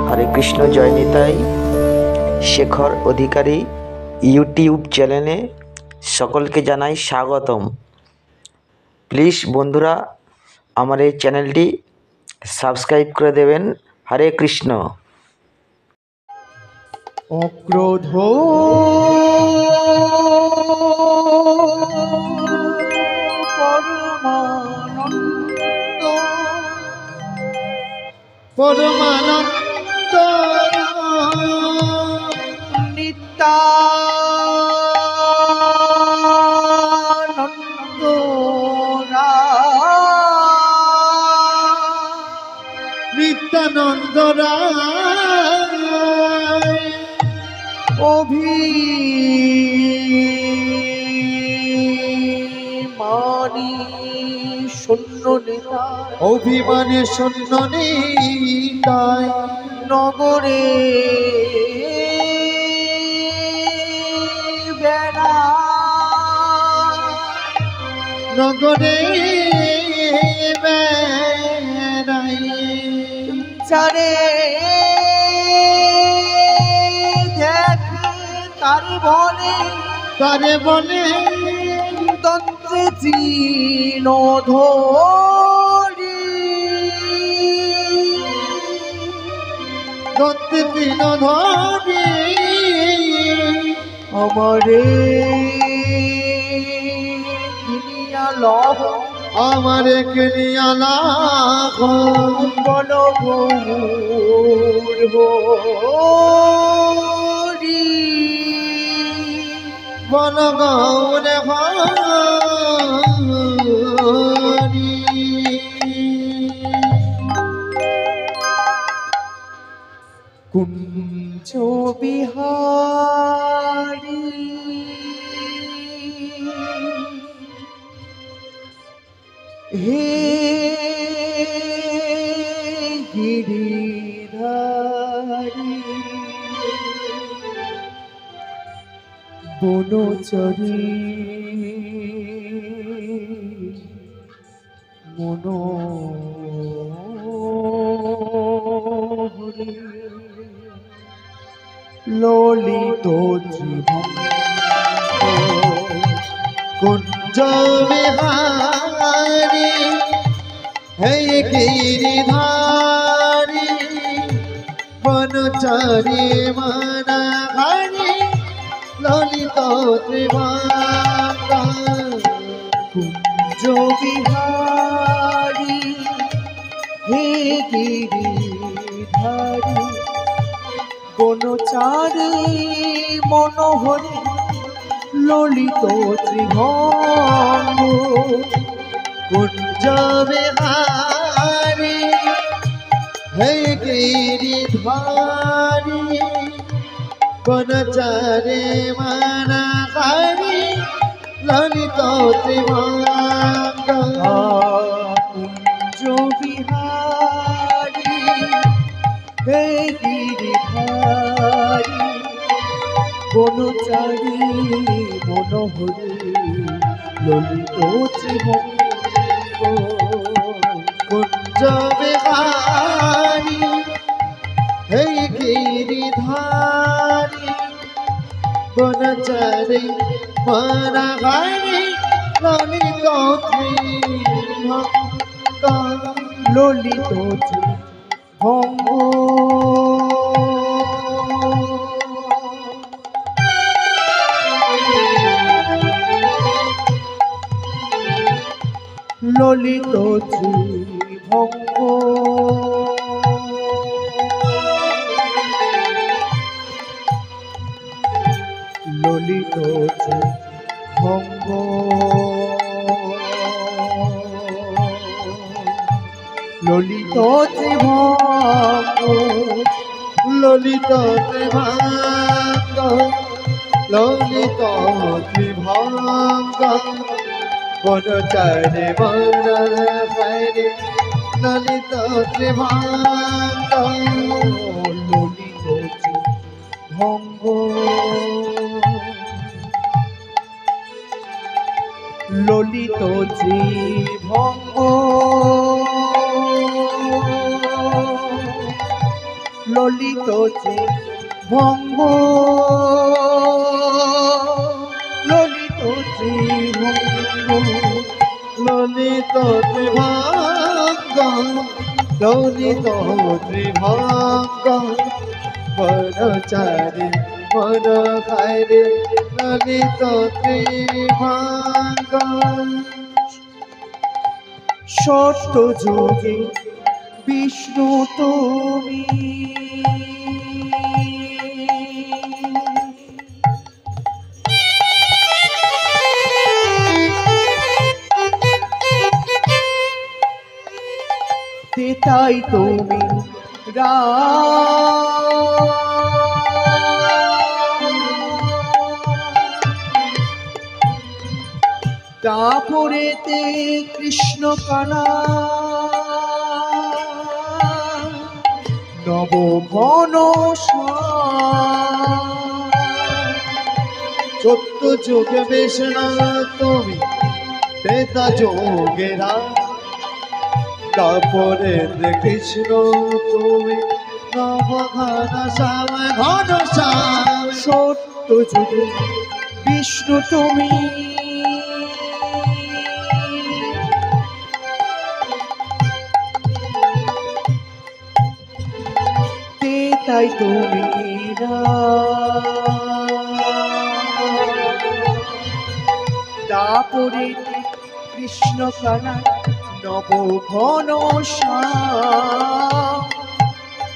হরে কৃষ্ণ, জয় নিতাই। শেখর অধিকারী YouTube চ্যানেলে সকলকে জানাই স্বাগতম। প্লিজ বন্ধুরা, আমার এই চ্যানেলটি সাবস্ক্রাইব করে দেবেন। হরে কৃষ্ণ। অক্রোধ পরমানন্দ নিত্যানন্দ নিত্যানন্দ রায় অভিমানী শূন্য নিতাই, অভিমানে শূন্য নিতাই নগরে বেড়া, নগরে বেড়াই চারে তারে বলে তন্ত্রে চিন ধরি, তন্ত্রে চিন ধরি আমারে কিনিয়া লহ, আমারে কিনিয়া লহ বল গৌর হরি, বল গৌর হরি। কুঞ্জ বিহারী হে গিরিধারী, বনচরী মনোহরী, ললিত ত্রিভঙ্গ কুঞ্জ বিহারী হে গিরিধারী, বনচরী মনোহরী, ললিত ত্রিভঙ্গ কুঞ্জ বিহারী হে গিরিধারী, বনচারী মনোহরী, ললিত ত্রিভঙ্গ কুঞ্জ বিহারী হে গিরিধারী, বনচারী মনোহরী, ললিত ত্রিভঙ্গ কুঞ্জ বিহারী হে গিরিধারী, বনচারী মনোহরী, ললিত ত্রিভঙ্গ কুঞ্জ বিহারী হে গিরিধারী, বনচারী মনোহরী, ললিত ত্রিভঙ্গ, ললিত ত্রিভঙ্গ। ললিত ত্রিভঙ্গ ললিত ত্রিভঙ্গ ললিত ত্রিভঙ্গ ললিত ত্রিভঙ্গ ললিত ত্রিভঙ্গ, বনচারী মনোহরী, ললিত ত্রিভঙ্গ, ললিত ত্রিভঙ্গ ললিত ত্রিভঙ্গ ভঙ্গ ললিত ত্রিভঙ্গ ললিত ত্রিভঙ্গ ললিত ত্রিভঙ্গ বনচারি মন খাইরে ললিত ত্রিভঙ্গ সত্য যুগে বিষ্ণু তুমি তাই তুমি তারপরেতে কৃষ্ণ কানা নব ঘন সত্য যোগে বেশনা তুমি তেতা যোগেরা তারপরে কৃষ্ণ তুমি নব ঘন শ্যাম ঘন শ্যাম সত্য যুগে বিষ্ণু তুমি তাই তুমি তারপরে কৃষ্ণ কানা নব ঘন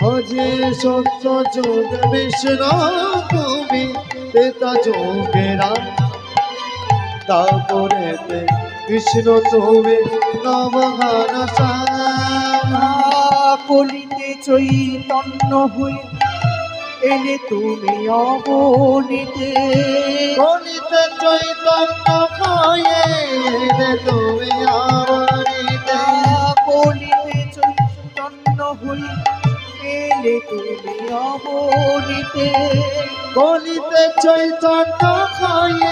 হজে সত্য যোগ বিষ্ণু তুমি তেতা যোগেরা তারপরে কৃষ্ণ তুমি নব ঘন কলিতে চৈতন্য হয়ে এলে তুমি অবনীতে কলিতে চৈতন্য হয়ে এলে তুমি অবনীতে কলিতে চৈতন্য হয়ে এলে তুমি অবনীতে কলিতে চৈতন্য হয়ে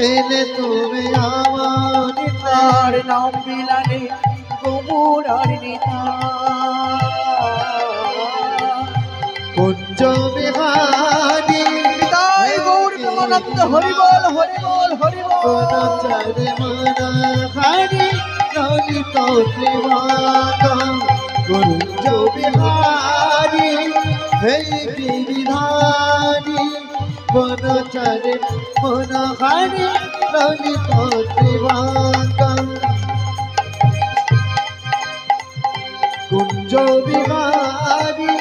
এলে তুমি অবনীতে আর নাম বিলানে গোমুরার নেতা কুঞ্জ বিহারী তাই গৌর প্রেমানন্দ হরি বল হরি বল হরি বল চারে মন হারি ললিত ত্রিভঙ্গ কুঞ্জ বিহারী হে গিরিধারী বন চারে মন হারি ললিত ত্রিভঙ্গ কুঞ্জ বিহারী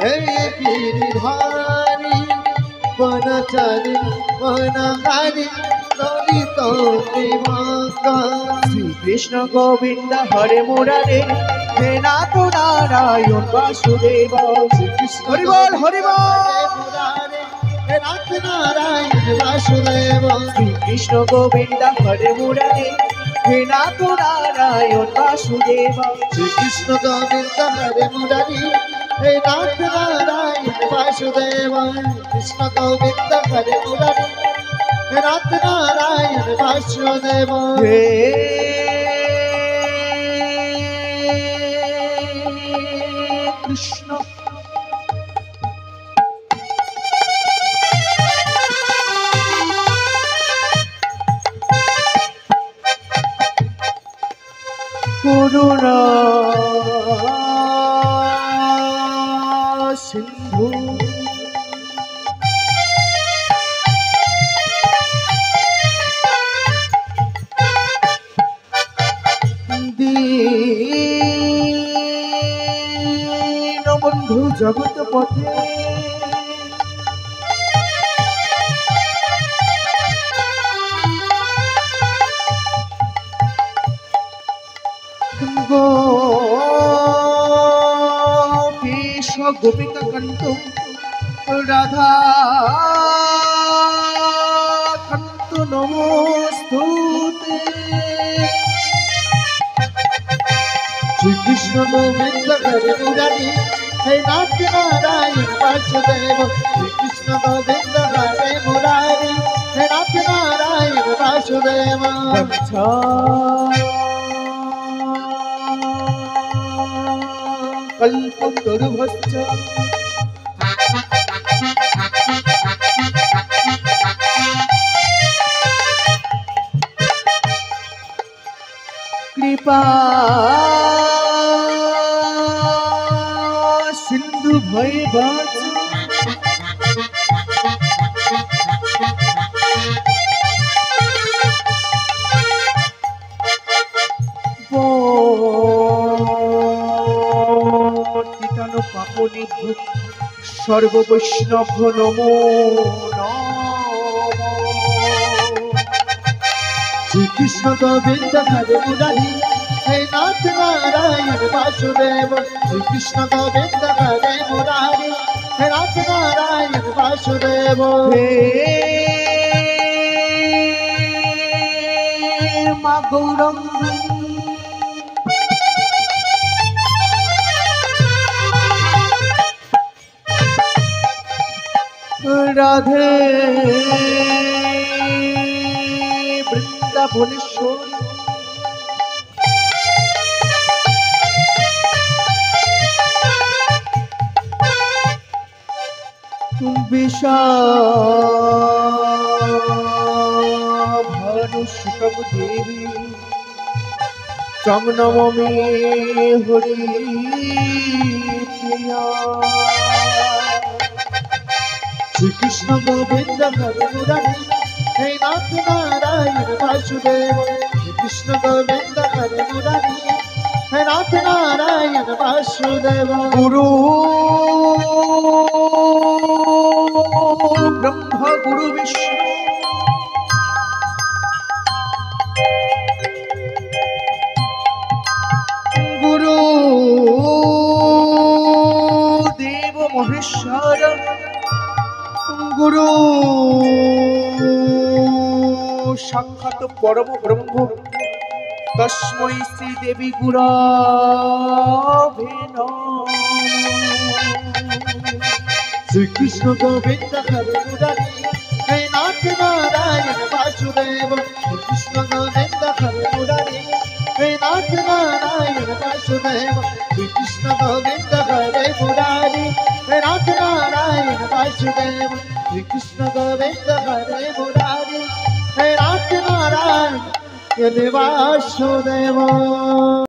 হে গিরিধারী বনচারী বনহারী ললিত ত্রিভঙ্গ শ্রীকৃষ্ণ গোবিন্দ হরে মুরারে হে নাথ নারায়ণ বাসুদেব শ্রীকৃষ্ণ হরি বল হরি বল হে নাথ নারায়ণ বাসুদেব শ্রীকৃষ্ণ গোবিন্দ হরে মুরারে হে নাথ নারায়ণ বাসুদেব শ্রীকৃষ্ণ গোবিন্দ হরে মুরারি হে নাথ নারায়ণ বাসুদেব কৃষ্ণ গোবিন্দ হরে মুরারি হে নাথ নারায়ণ বাসুদেব হে কৃষ্ণ করুণা সিন্ধু দীনবন্ধু জগৎ পথে গোপীশ গোপিকা কন্ত রাধা কন্ত নমস্তুতে শ্রীকৃষ্ণ গোবিন্দ হরে মুরারি হে নাথ নারায়ণ বাসুদেব শ্রীকৃষ্ণ গোবিন্দ হরে মুরারি হে নাথ নারায়ণ বাসুদেব কল্পতরুভশ্চ কৃপা সিন্ধু ভয়ে বাঁচ টিটানো পাপনি ভূত সর্ব বৈষ্ণব নমো নমঃ। শ্রীকৃষ্ণ গোবিন্দ হরে মুরারি হে নাথ নারায়ণ বাসুদেব। শ্রীকৃষ্ণ গোবিন্দ হরে মুরারি হে নাথ নারায়ণ বাসুদেব। হে মা গৌরঙ্গী রাধে বৃন্দাবনেশ্বর বিশাভানু সুতম দেবী চমনমে হরি প্রিয়া। শ্রীকৃষ্ণ গোবিন্দ হরে মুরারি হে নাথ নারায়ণ বাসুদেব। শ্রীকৃষ্ণ গোবিন্দ হরে মুরারি হে নাথ নারায়ণ বাসুদেব। গুরু ব্রহ্মা গুরু বিষ্ণু গুরু দেব মহেশ্বর গুরু সাক্ষাৎ পরম ব্রহ্ম তস্मै শ্রী দেবী গুরবে নমঃ। শ্রীকৃষ্ণ গোবিন্দ হরে মুরারি হে নাথ নারায়ণ বাসুদেব। শ্রীকৃষ্ণ গোবিন্দ হরে মুরারি হে নাথ নারায়ণ বাসুদেব। শ্রীকৃষ্ণ গোবিন্দ হরে মুরারি হে নাথ নারায়ণ বাসুদেব। শ্রীকৃষ্ণ গোবিন্দ হরে মুরারি হে নাথ নারায়ণ বাসুদেব।